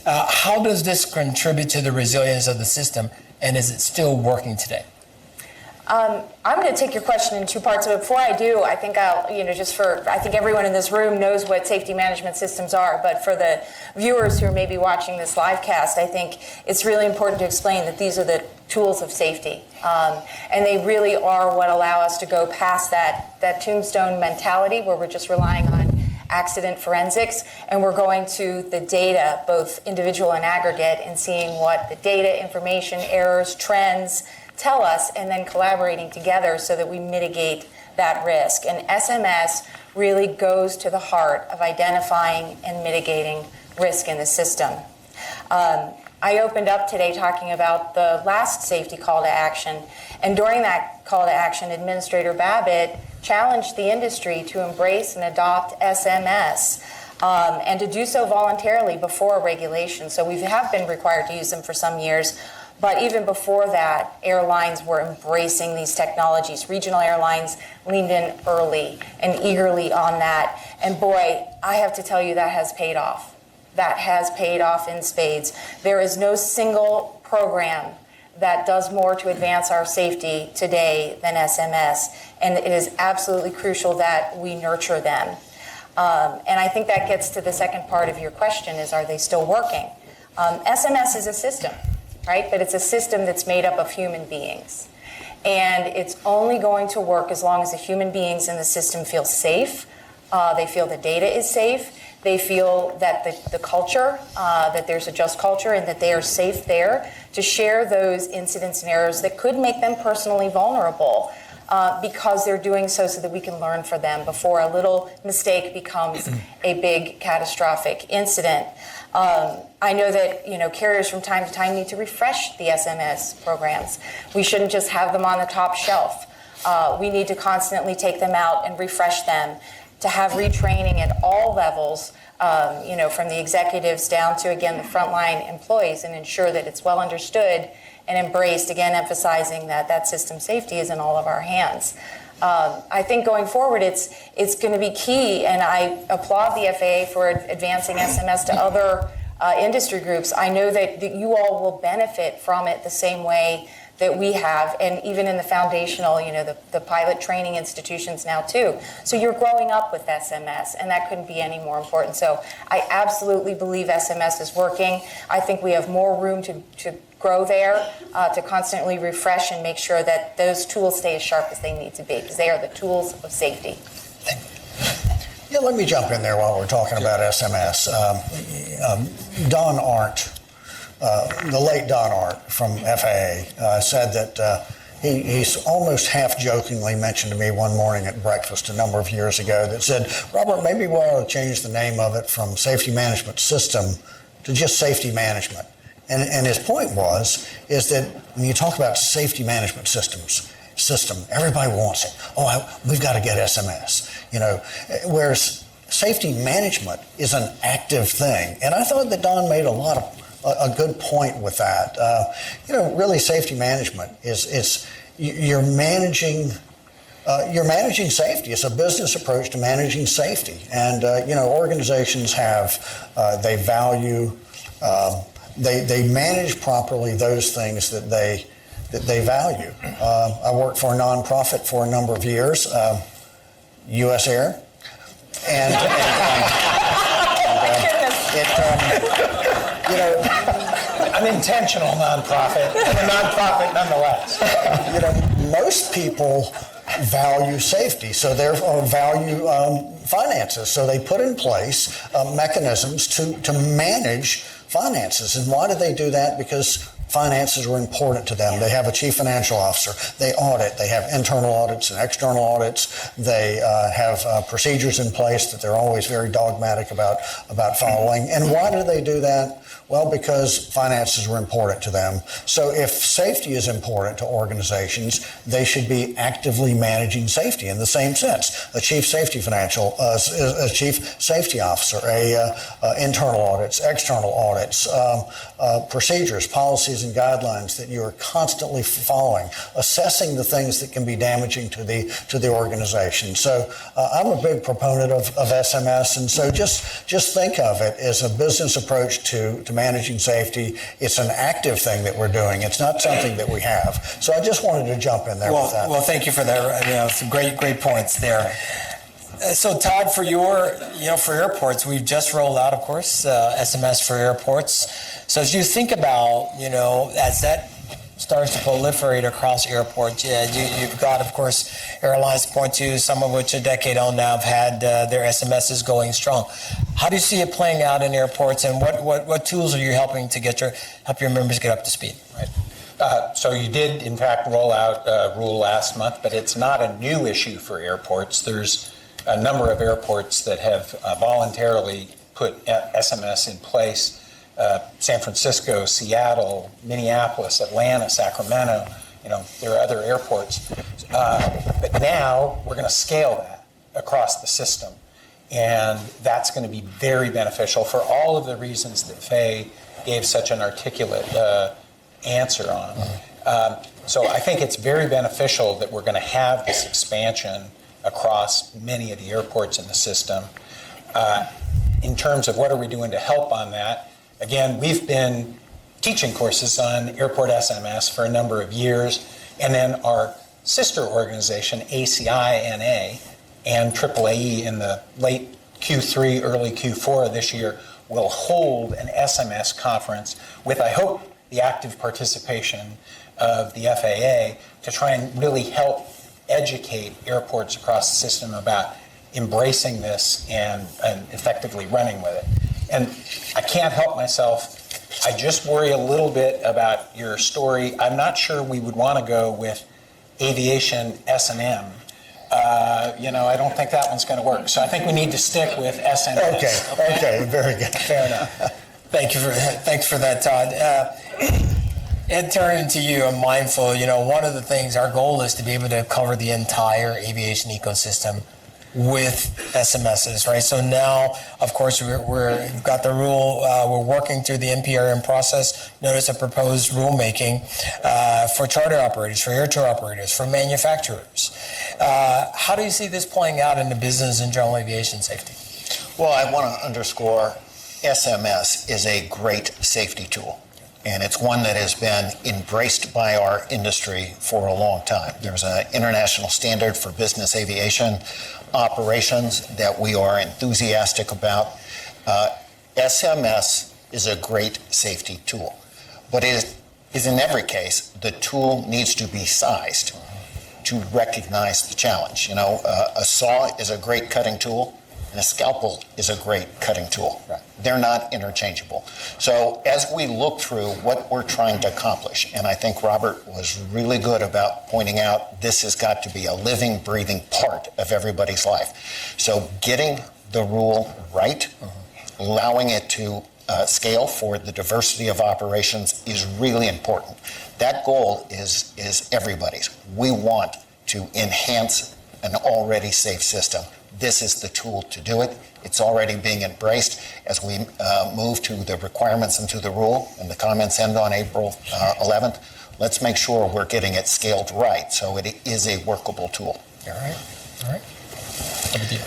How does this contribute to the resilience of the system, and is it still working today? I'm going to take your question in two parts. But before I do, I think I think everyone in this room knows what safety management systems are. But for the viewers who are maybe watching this live cast, I think it's really important to explain that these are the tools of safety. And they really are what allow us to go past that tombstone mentality where we're just relying on accident forensics, and we're going to the data, both individual and aggregate, and seeing what the data, information, errors, trends tell us, and then collaborating together so that we mitigate that risk. And SMS really goes to the heart of identifying and mitigating risk in the system. I opened up today talking about the last safety call to action, and during that call to action, Administrator Babbitt challenged the industry to embrace and adopt SMS, and to do so voluntarily before regulation. So we have been required to use them for some years. But even before that, airlines were embracing these technologies. Regional airlines leaned in early and eagerly on that. And boy, I have to tell you, that has paid off. That has paid off in spades. There is no single program that does more to advance our safety today than SMS. And it is absolutely crucial that we nurture them. And I think that gets to the second part of your question is, are they still working? SMS is a system. Right? But it's a system that's made up of human beings. And it's only going to work as long as the human beings in the system feel safe. They feel the data is safe. They feel that the culture, that there's a just culture and that they are safe there to share those incidents and errors that could make them personally vulnerable, because they're doing so that we can learn from them before a little mistake becomes a big catastrophic incident. I know that carriers from time to time need to refresh the SMS programs. We shouldn't just have them on the top shelf. We need to constantly take them out and refresh them, to have retraining at all levels, from the executives down to, again, the frontline employees, and ensure that it's well understood and embraced, again, emphasizing that system safety is in all of our hands. I think going forward, it's going to be key, and I applaud the FAA for advancing SMS to other industry groups. I know that you all will benefit from it the same way that we have, and even in the foundational, the pilot training institutions now too. So you're growing up with SMS, and that couldn't be any more important. So I absolutely believe SMS is working. I think we have more room to grow there, to constantly refresh and make sure that those tools stay as sharp as they need to be, because they are the tools of safety. Yeah, let me jump in there while we're talking about SMS. Don Arndt the late Don Art from FAA said that he's almost half jokingly mentioned to me one morning at breakfast a number of years ago that said, Robert, maybe we ought to change the name of it from Safety Management System to just Safety Management. And his point is that when you talk about safety management system, everybody wants it. Oh, we've got to get SMS, whereas safety management is an active thing. And I thought that Don made a good point with that. Really safety management is you're managing safety. It's a business approach to managing safety. And, organizations they value, they manage properly those things that they value. I worked for a nonprofit for a number of years, U.S. Air, and Unintentional nonprofit, and a nonprofit nonetheless. Most people value safety, so therefore value finances. So they put in place mechanisms to manage finances. And why do they do that? Because finances are important to them. They have a chief financial officer. They audit. They have internal audits and external audits. They have procedures in place that they're always very dogmatic about following. And why do they do that? Well, because finances are important to them. So if safety is important to organizations, they should be actively managing safety in the same sense. A chief safety a chief safety officer, internal audits, external audits, procedures, policies, and guidelines that you are constantly following, assessing the things that can be damaging to the organization. So I'm a big proponent of SMS, and so just think of it as a business approach to managing safety. It's an active thing that we're doing. It's not something that we have. So I just wanted to jump in there with that. Well, thank you for that. Some great points there. So Todd, for for airports, we've just rolled out, of course, SMS for airports. So as you think about, as that starts to proliferate across airports, you've got, of course, airlines point to some of which a decade on now have had their SMSs going strong. How do you see it playing out in airports, and what tools are you helping to help your members get up to speed? Right. So you did, in fact, roll out a rule last month, but it's not a new issue for airports. There's a number of airports that have voluntarily put SMS in place. San Francisco, Seattle, Minneapolis, Atlanta, Sacramento, there are other airports. But now we're going to scale that across the system. And that's going to be very beneficial for all of the reasons that Faye gave such an articulate answer on. So I think it's very beneficial that we're going to have this expansion across many of the airports in the system. In terms of what are we doing to help on that, again, we've been teaching courses on airport SMS for a number of years, and then our sister organization, ACI-NA, and AAAE in the late Q3, early Q4 of this year will hold an SMS conference with, I hope, the active participation of the FAA to try and really help educate airports across the system about embracing this and effectively running with it. And I can't help myself. I just worry a little bit about your story. I'm not sure we would want to go with aviation S&M. I don't think that one's going to work. So I think we need to stick with SNS. Okay, very good. Fair enough. Thanks for that, Todd. Ed, turning to you, I'm mindful, one of the things, our goal is to be able to cover the entire aviation ecosystem with SMSs, right? So now, of course, we've got the rule, we're working through the NPRM process. Notice a proposed rulemaking for charter operators, for air tour operators, for manufacturers. How do you see this playing out in the business and general aviation safety? Well, I want to underscore SMS is a great safety tool. And it's one that has been embraced by our industry for a long time. There's an international standard for business aviation operations that we are enthusiastic about. SMS is a great safety tool, but it is in every case, the tool needs to be sized to recognize the challenge. A saw is a great cutting tool, and a scalpel is a great cutting tool. They're not interchangeable. So as we look through what we're trying to accomplish, and I think Robert was really good about pointing out this has got to be a living, breathing part of everybody's life. So getting the rule right, allowing it to scale for the diversity of operations is really important. That goal is everybody's. We want to enhance an already safe system. This is the tool to do it. It's already being embraced as we move to the requirements and to the rule, and the comments end on April 11th. Let's make sure we're getting it scaled right so it is a workable tool. All right. How about you?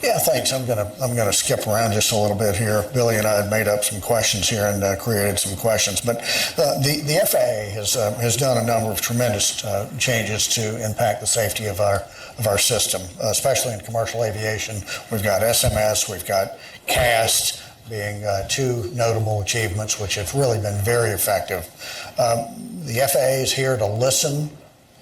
Yeah, thanks. I'm gonna skip around just a little bit here. Billy and I had made up some questions here and created some questions, but the FAA has done a number of tremendous changes to impact the safety of our system, especially in commercial aviation. We've got SMS, we've got CAST being two notable achievements, which have really been very effective. The FAA is here to listen,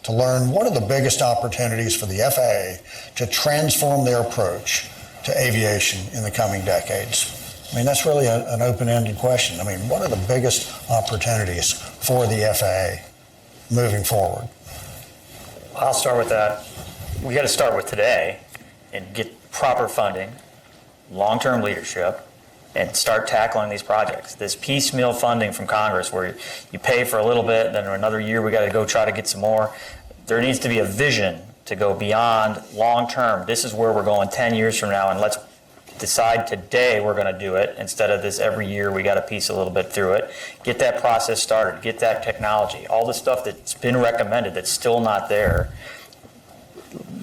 to learn what are the biggest opportunities for the FAA to transform their approach to aviation in the coming decades. I mean, that's really an open-ended question. I mean, what are the biggest opportunities for the FAA moving forward? I'll start with that. We got to start with today and get proper funding, long-term leadership, and start tackling these projects. This piecemeal funding from Congress where you pay for a little bit, then another year we got to go try to get some more. There needs to be a vision to go beyond long-term. This is where we're going 10 years from now, and let's decide today we're going to do it instead of this every year we got to piece a little bit through it. Get that process started, get that technology, all the stuff that's been recommended that's still not there.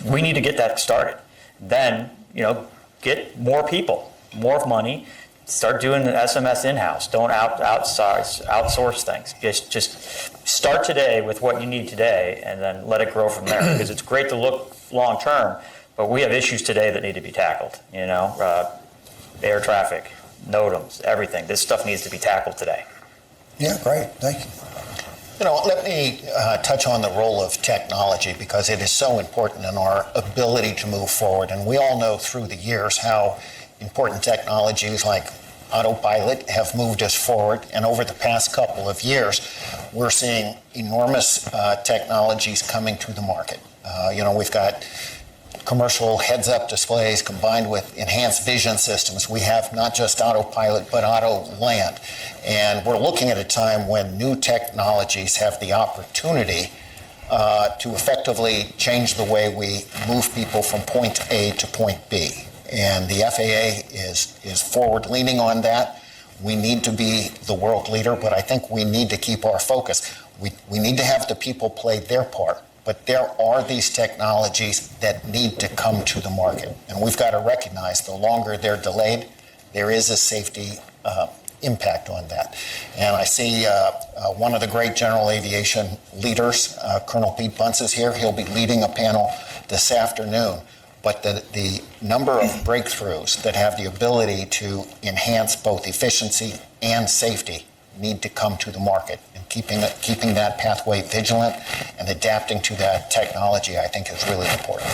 We need to get that started. Then, get more people, more money, start doing the SMS in-house. Don't outsource things. Just start today with what you need today and then let it grow from there. Because it's great to look long-term, but we have issues today that need to be tackled. Air traffic, NOTAMs, everything. This stuff needs to be tackled today. Yeah, great. Thank you. Let me touch on the role of technology because it is so important in our ability to move forward. And we all know through the years how important technologies like autopilot have moved us forward. And over the past couple of years, we're seeing enormous technologies coming to the market. We've got commercial heads-up displays combined with enhanced vision systems. We have not just autopilot, but auto land. And we're looking at a time when new technologies have the opportunity to effectively change the way we move people from point A to point B. And the FAA is forward-leaning on that. We need to be the world leader, but I think we need to keep our focus. We need to have the people play their part. But there are these technologies that need to come to the market. And we've got to recognize the longer they're delayed, there is a safety impact on that. And I see one of the great general aviation leaders, Colonel Pete Bunce, is here. He'll be leading a panel this afternoon. But the number of breakthroughs that have the ability to enhance both efficiency and safety need to come to the market. And keeping that pathway vigilant and adapting to that technology, I think, is really important.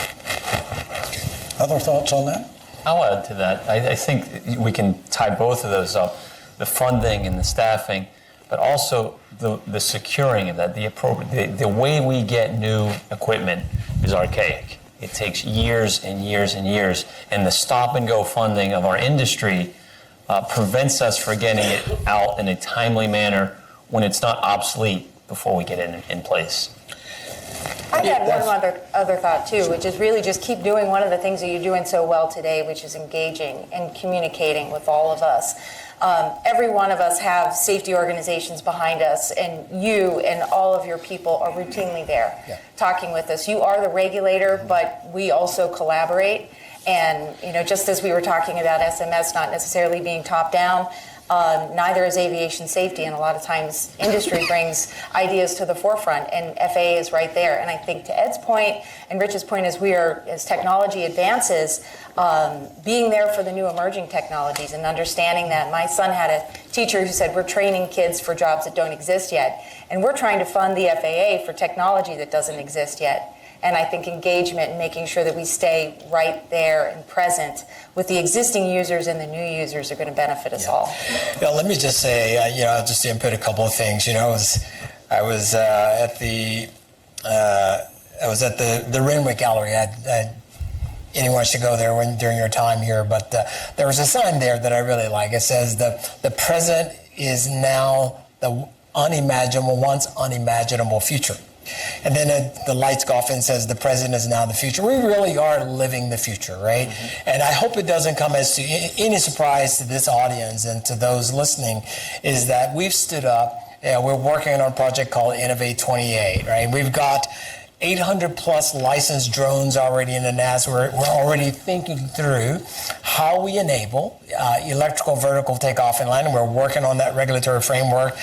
Other thoughts on that? I'll add to that. I think we can tie both of those up, the funding and the staffing, but also the securing of that, the way we get new equipment is archaic. It takes years and years and years, and the stop-and-go funding of our industry prevents us from getting it out in a timely manner when it's not obsolete before we get it in place. I had one other thought too, which is really just keep doing one of the things that you're doing so well today, which is engaging and communicating with all of us. Every one of us have safety organizations behind us, and you and all of your people are routinely there talking with us. You are the regulator, but we also collaborate. And just as we were talking about SMS not necessarily being top down, neither is aviation safety, and a lot of times industry brings ideas to the forefront, and FAA is right there. And I think to Ed's point and Rich's point is as technology advances, being there for the new emerging technologies and understanding that. My son had a teacher who said, we're training kids for jobs that don't exist yet, and we're trying to fund the FAA for technology that doesn't exist yet. And I think engagement and making sure that we stay right there and present with the existing users and the new users are going to benefit us all. Let me just say, just to input a couple of things. I was at the Renwick Gallery. Anyone should go there during your time here, but there was a sign there that I really like. It says the present is now the once unimaginable future. And then the lights go off and says the present is now the future. We really are living the future, right? Mm-hmm. And I hope it doesn't come as to any surprise to this audience and to those listening, is that we've stood up. We're working on a project called Innovate 28, right? We've got 800 plus licensed drones already in the NASA. We're already thinking through how we enable electrical vertical takeoff and landing. We're working on that regulatory framework.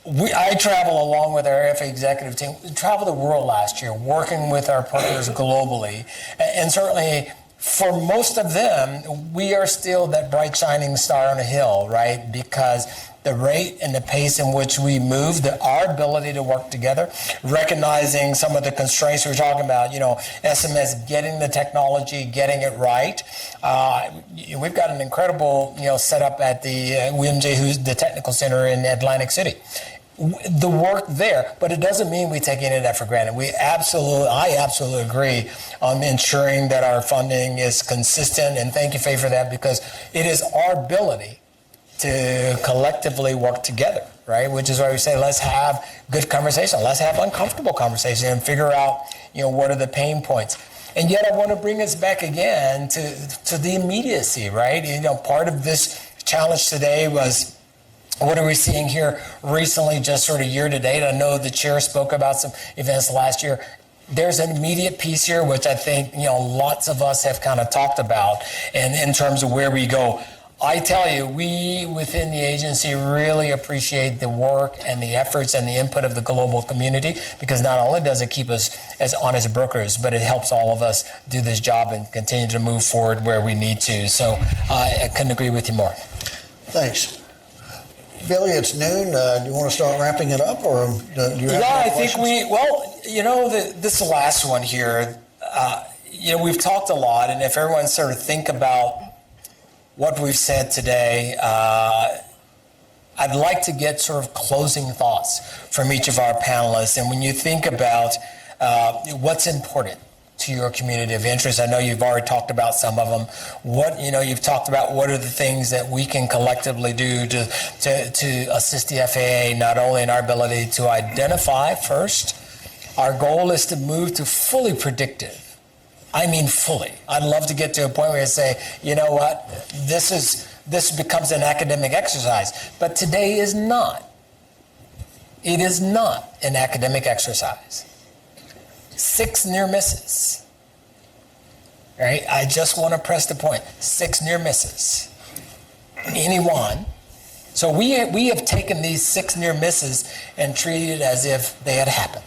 I travel along with our FAA executive team. We traveled the world last year, working with our partners globally. And certainly for most of them, we are still that bright shining star on a hill, right? Because the rate and the pace in which we move, our ability to work together, recognizing some of the constraints we were talking about, SMS, getting the technology, getting it right. We've got an incredible, setup at the William J. Hughes, the Technical Center in Atlantic City. The work there, but it doesn't mean we take any of that for granted. I absolutely agree on ensuring that our funding is consistent, and thank you, Faye, for that, because it is our ability to collectively work together, right? Which is why we say, let's have good conversation. Let's have uncomfortable conversation and figure out, what are the pain points. And yet I want to bring us back again to the immediacy, right? Part of this challenge today was, what are we seeing here recently, just sort of year to date? I know the chair spoke about some events last year. There's an immediate piece here, which I think, lots of us have kind of talked about, and in terms of where we go. I tell you, we within the agency really appreciate the work and the efforts and the input of the global community, because not only does it keep us as honest brokers, but it helps all of us do this job and continue to move forward where we need to. So I couldn't agree with you more. Thanks. Billy, it's noon. Do you want to start wrapping it up, or do you have I questions? think this last one here, we've talked a lot, and if everyone sort of think about what we've said today, I'd like to get sort of closing thoughts from each of our panelists. And when you think about what's important to your community of interest, I know you've already talked about some of them. You've talked about what are the things that we can collectively do to assist the FAA, not only in our ability to identify first. Our goal is to move to fully predictive. I mean fully. I'd love to get to a point where you say, you know what, this becomes an academic exercise. But today is not. It is not an academic exercise. 6 near misses. Right? I just want to press the point. 6 near misses. Any one. So we have taken these 6 near misses and treated it as if they had happened.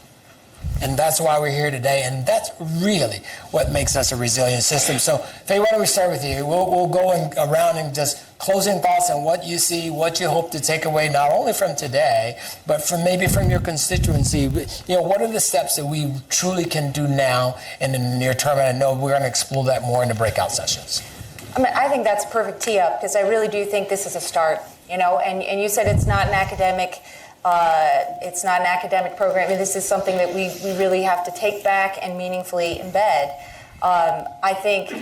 And that's why we're here today, and that's really what makes us a resilient system. So, Faye, why don't we start with you? We'll go around and just closing thoughts on what you see, what you hope to take away, not only from today, but maybe from your constituency. What are the steps that we truly can do now and in the near term? And I know we're going to explore that more in the breakout sessions. I think that's a perfect tee up, because I really do think this is a start. And you said it's not an academic. It's not an academic program. This is something that we really have to take back and meaningfully embed. I think,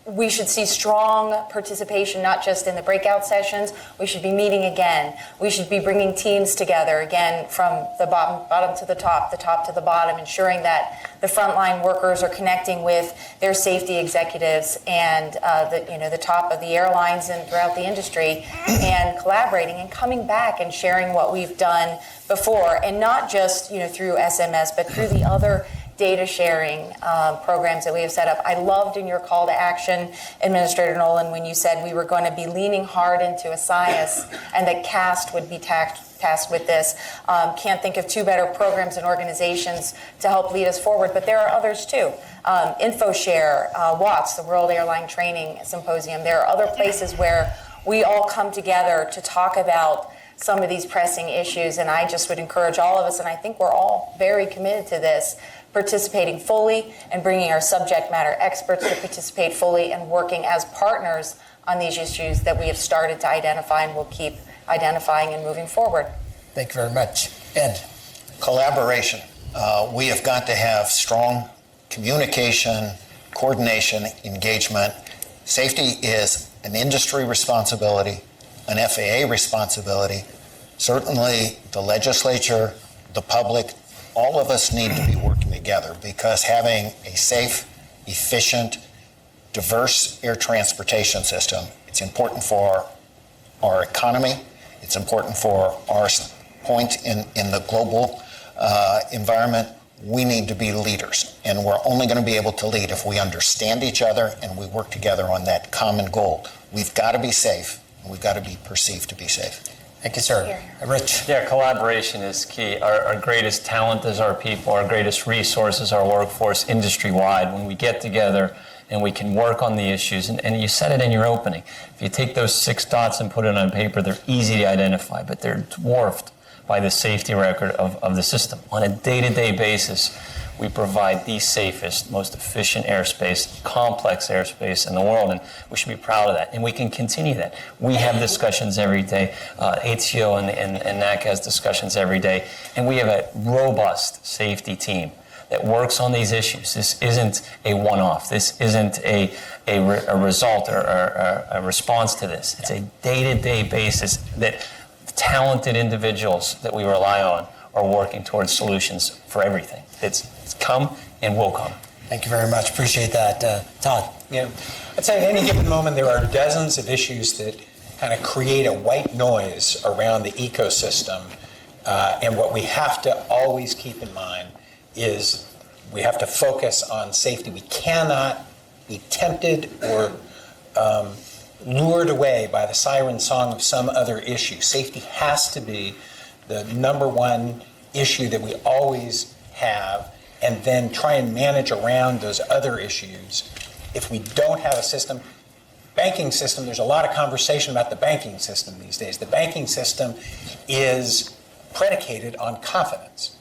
we should see strong participation, not just in the breakout sessions. We should be meeting again. We should be bringing teams together again from the bottom to the top to the bottom, ensuring that the frontline workers are connecting with their safety executives and the top of the airlines and throughout the industry, and collaborating and coming back and sharing what we've done before, and not just through SMS, but through the other data sharing programs that we have set up. I loved in your call to action, Administrator Nolan, when you said we were going to be leaning hard into ASIAS and that CAST would be tasked with this. Can't think of 2 better programs and organizations to help lead us forward, but there are others too. InfoShare, WATS, the World Airline Training Symposium. There are other places where we all come together to talk about some of these pressing issues, and I just would encourage all of us, and I think we're all very committed to this, participating fully and bringing our subject matter experts to participate fully and working as partners on these issues that we have started to identify and will keep identifying and moving forward. Thank you very much. Ed. Collaboration. We have got to have strong communication, coordination, engagement. Safety is an industry responsibility, an FAA responsibility. Certainly the legislature, the public, all of us need to be working together, because having a safe, efficient, diverse air transportation system, it's important for our economy, it's important for our point in the global environment. We need to be leaders, and we're only going to be able to lead if we understand each other and we work together on that common goal. We've got to be safe, and we've got to be perceived to be safe. Thank you, sir. Rich. Yeah, collaboration is key. Our greatest talent is our people. Our greatest resource is our workforce industry-wide. When we get together and we can work on the issues, and you said it in your opening, if you take those 6 dots and put it on paper, they're easy to identify, but they're dwarfed by the safety record of the system. On a day-to-day basis, we provide the safest, most efficient airspace, complex airspace in the world, and we should be proud of that. And we can continue that. We have discussions every day. ATO and NAC has discussions every day, and we have a robust safety team that works on these issues. This isn't a one-off. This isn't a result or a response to this. It's a day-to-day basis that talented individuals that we rely on are working towards solutions for everything. It's come and will come. Thank you very much. Appreciate that. Todd. Yeah, I'd say at any given moment there are dozens of issues that kind of create a white noise around the ecosystem, and what we have to always keep in mind is we have to focus on safety. We cannot be tempted or lured away by the siren song of some other issue. Safety has to be the number one issue that we always have, and then try and manage around those other issues. If we don't have a system, banking system, there's a lot of conversation about the banking system these days. The banking system is predicated on confidence.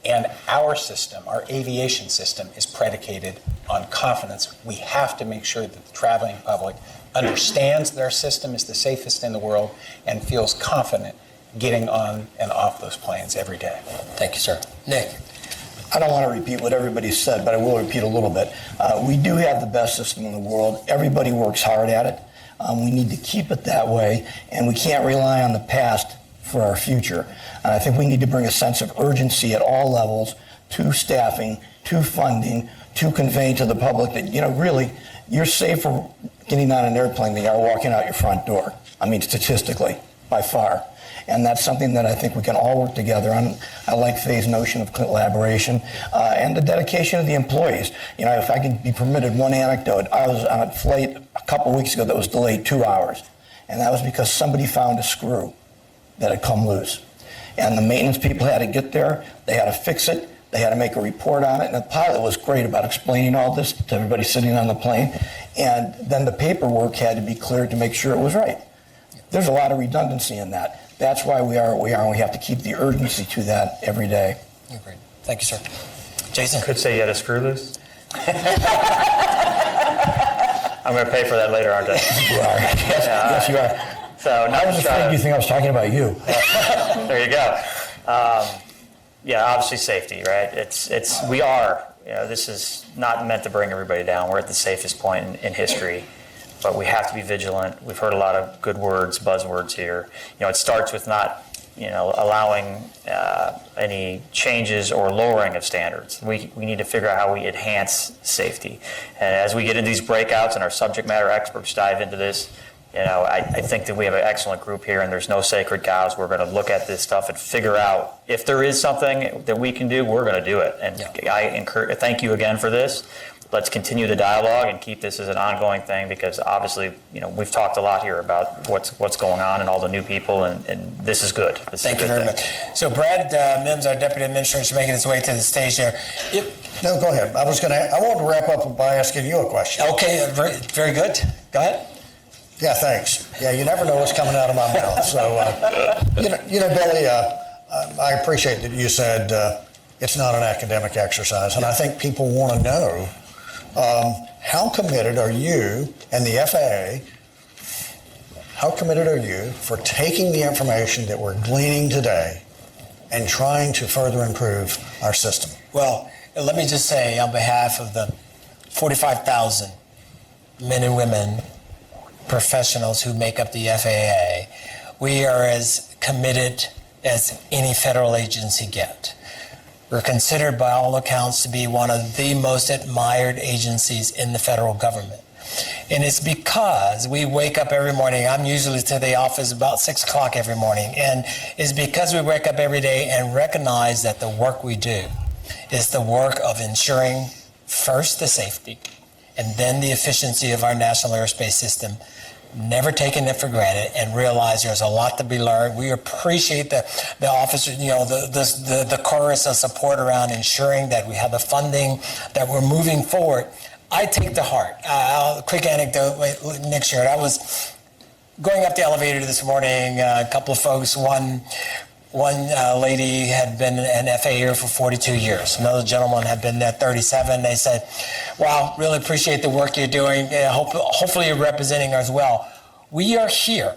And our system, our aviation system, is predicated on confidence. We have to make sure that the traveling public understands that our system is the safest in the world and feels confident getting on and off those planes every day. Thank you, sir. Nick. I don't want to repeat what everybody said, but I will repeat a little bit. We do have the best system in the world. Everybody works hard at it. We need to keep it that way, and we can't rely on the past for our future. And I think we need to bring a sense of urgency at all levels to staffing, to funding, to convey to the public that, really, you're safer getting on an airplane than you are walking out your front door. I mean, statistically, by far. And that's something that I think we can all work together on. I like Faye's notion of collaboration and the dedication of the employees. If I can be permitted one anecdote, I was on a flight a couple weeks ago that was delayed 2 hours. And that was because somebody found a screw that had come loose. And the maintenance people had to get there, they had to fix it, they had to make a report on it, and the pilot was great about explaining all this to everybody sitting on the plane. And then the paperwork had to be cleared to make sure it was right. There's a lot of redundancy in that. That's why we are what we are, and we have to keep the urgency to that every day. Great. Thank you, sir. Jason. Could say you had a screw loose. I'm going to pay for that later, aren't I? You are. Yes, you are. So I was afraid you think I was talking about you. There you go. Yeah, obviously safety, right? We are. This is not meant to bring everybody down. We're at the safest point in history, but we have to be vigilant. We've heard a lot of good words, buzzwords here. It starts with not, allowing any changes or lowering of standards. We need to figure out how we enhance safety. And as we get into these breakouts and our subject matter experts dive into this, I think that we have an excellent group here, and there's no sacred cows. We're going to look at this stuff and figure out if there is something that we can do, we're going to do it. And thank you again for this. Let's continue the dialogue and keep this as an ongoing thing, because obviously, we've talked a lot here about what's going on and all the new people, and this is good. Thank you very much. So Brad Mims, our Deputy Administrator, is making his way to the stage there. No, go ahead. I wanted to wrap up by asking you a question. Okay, very good. Go ahead. Yeah, thanks. Yeah, you never know what's coming out of my mouth. So, Billy, I appreciate that you said It's not an academic exercise. And I think people want to know, how committed are you and the FAA, how committed are you for taking the information that we're gleaning today and trying to further improve our system? Well, let me just say on behalf of the 45,000 men and women, professionals who make up the FAA, we are as committed as any federal agency get. We're considered by all accounts to be one of the most admired agencies in the federal government. And it's because we wake up every morning. I'm usually to the office about 6 o'clock every morning. And it's because we wake up every day and recognize that the work we do is the work of ensuring first the safety and then the efficiency of our national airspace system, never taking it for granted, and realize there's a lot to be learned. We appreciate the officers, the chorus of support around ensuring that we have the funding, that we're moving forward. I take to heart. Quick anecdote, Nick shared. I was going up the elevator this morning. A couple of folks. One lady had been an FAA for 42 years. Another gentleman had been there 37. They said, "Wow, really appreciate the work you're doing. Hopefully you're representing us well." We are here,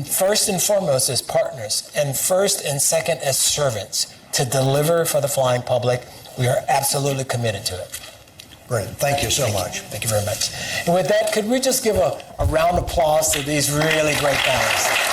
first and foremost as partners, and first and second as servants, to deliver for the flying public. We are absolutely committed to it. Great. Thank you so much. Thank you very much. And with that, could we just give a round of applause to these really great panelists?